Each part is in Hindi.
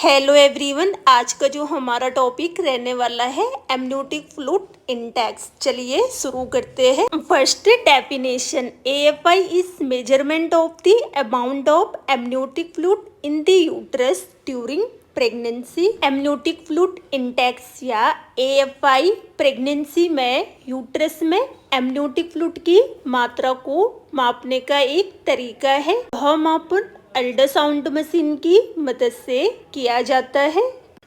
हेलो एवरीवन, आज का जो हमारा टॉपिक रहने वाला है एमनियोटिक फ्लूइड इंडेक्स। चलिए शुरू करते हैं। First definition, AFI is measurement of the amount of amniotic fluid in the uterus during pregnancy. Amniotic fluid index या AFI प्रेगनेंसी में यूट्रस में एमनियोटिक फ्लूइड की मात्रा को मापने का एक तरीका है। यह मापन अल्ट्रासाउंड मशीन की मदद से किया जाता है।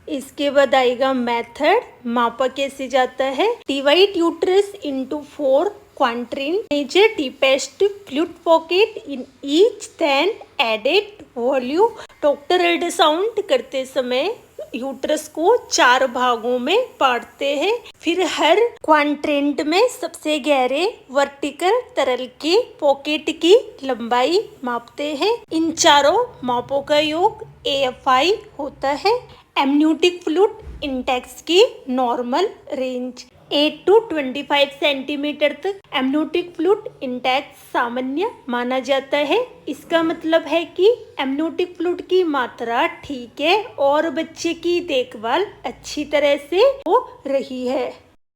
इसके बाद आएगा मेथड, मापा कैसे जाता है। Divide uterus into 4 quadrant, measure deepest fluid pocket in each, then added volume. Doctor ultrasound करते समय यूट्रस को 4 भागों में बांटते हैं, फिर हर क्वाड्रेंट में सबसे गहरे वर्टिकल तरल के पॉकेट की लंबाई मापते हैं। इन चारों मापों का योग AFI होता है। एमनियोटिक फ्लूइड इंडेक्स की नॉर्मल रेंज 8 to 25 सेंटीमीटर तक एमनियोटिक फ्लूइड इंडेक्स सामान्य माना जाता है। इसका मतलब है कि एमनियोटिक फ्लूइड की मात्रा ठीक है और बच्चे की देखभाल अच्छी तरह से हो रही है।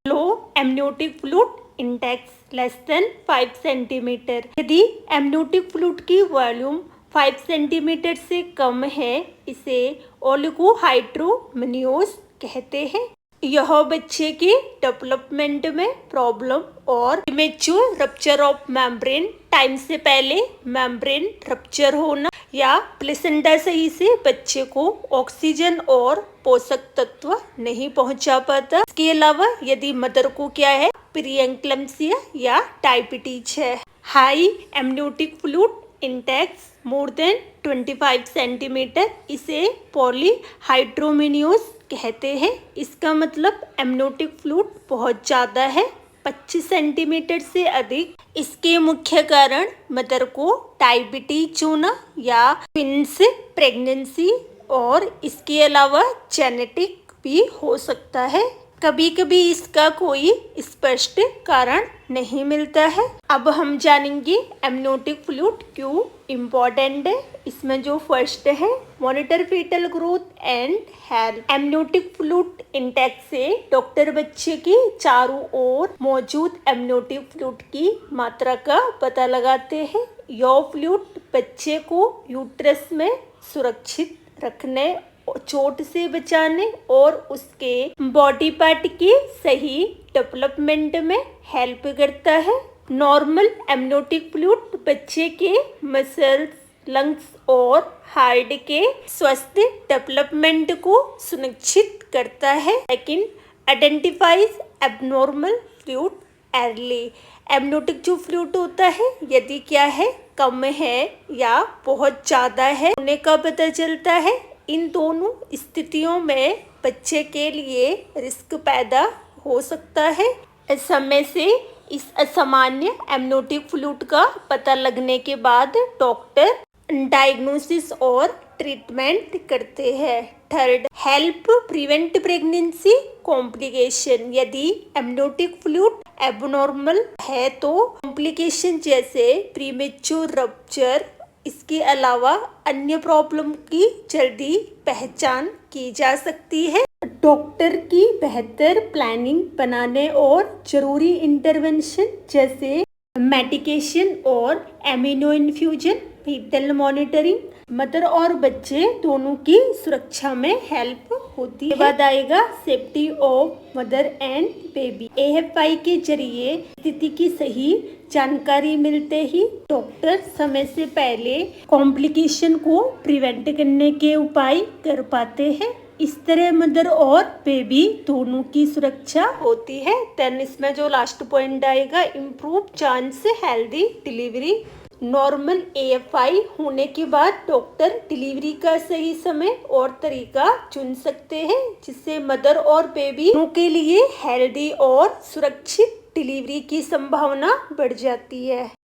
Low amniotic fluid index less than 5 centimetre. यदि एमनियोटिक फ्लूइड की वॉल्यूम 5 सेंटीमीटर से कम है, इसे ओलिगोहाइड्रोमनियोस कहते हैं। यह बच्चे के डेवलपमेंट में प्रॉब्लम और premature rupture of membrane, time से पहले मेम्ब्रेन रप्चर होना या प्लेसेंटा सही से बच्चे को ऑक्सीजन और पोषक तत्व नहीं पहुंचा पाता। इसके अलावा यदि मदर को क्या है, प्रीएक्लेम्पसिया या डायबिटीज है। High amniotic fluid index more than 25 centimetre, इसे पॉलीहाइड्रोमिनियोस कहते हैं। इसका मतलब एमनियोटिक फ्लूइड बहुत ज़्यादा है, 25 सेंटीमीटर से अधिक। इसके मुख्य कारण मदर को डायबिटीज होना या ट्विंस प्रेगनेंसी और इसके अलावा जेनेटिक भी हो सकता है। कभी कभी इसका कोई स्पष्ट कारण नहीं मिलता है। अब हम जानेंगे एमनियोटिक फ्लूइड क्यों इम्पोर्टेंट है। इसमें जो फर्स्ट है, monitor foetal growth and health. Amniotic fluid index से डॉक्टर बच्चे की चारों ओर मौजूद एमनियोटिक फ्लूइड की मात्रा का पता लगाते हैं। यह फ्लूइड बच्चे को यूट्रस में सुरक्षित रखने, चोट से बचाने और उसके बॉडी पार्ट के सही डेवलपमेंट में हेल्प करता है। नॉर्मल एमनियोटिक फ्लूइड बच्चे के मसल्स, लंग्स और हार्ट के स्वस्थ डेवलपमेंट को सुनिश्चित करता है, लेकिन identifies abnormal fluid early. Amniotic जो फ्लूइड होता है, यदि क्या है, कम है या बहुत ज़्यादा है, होने का पता चलता है। इन दोनों स्थितियों में बच्चे के लिए रिस्क पैदा हो सकता है। समय से इस असामान्य एमनियोटिक फ्लूइड का पता लगने के बाद डॉक्टर डायग्नोसिस और ट्रीटमेंट करते हैं। Third, help prevent pregnancy complication. यदि एमनियोटिक फ्लूइड एबनॉर्मल है तो कॉम्प्लिकेशन जैसे प्रीमेच्योर रप्चर, इसके अलावा अन्य प्रॉब्लम की जल्दी पहचान की जा सकती है। डॉक्टर की बेहतर प्लानिंग बनाने और जरूरी इंटरवेंशन जैसे मेडिकेशन और amino infusion, foetal monitoring mother और बच्चे दोनों की सुरक्षा में हेल्प होती है। बाद आएगा safety of mother and baby. AFI के जरिए स्थिति की सही जानकारी मिलते ही डॉक्टर समय से पहले कॉम्प्लिकेशन को प्रिवेंट करने के उपाय कर पाते हैं। इस तरह मदर और बेबी दोनों की सुरक्षा होती है। देन इसमें जो लास्ट पॉइंट आएगा, improve chance healthy delivery. Normal AFI होने के बाद डॉक्टर डिलीवरी का सही समय और तरीका चुन सकते हैं, जिससे मदर और बेबी दोनों के लिए हेल्दी और सुरक्षित डिलीवरी की संभावना बढ़ जाती है।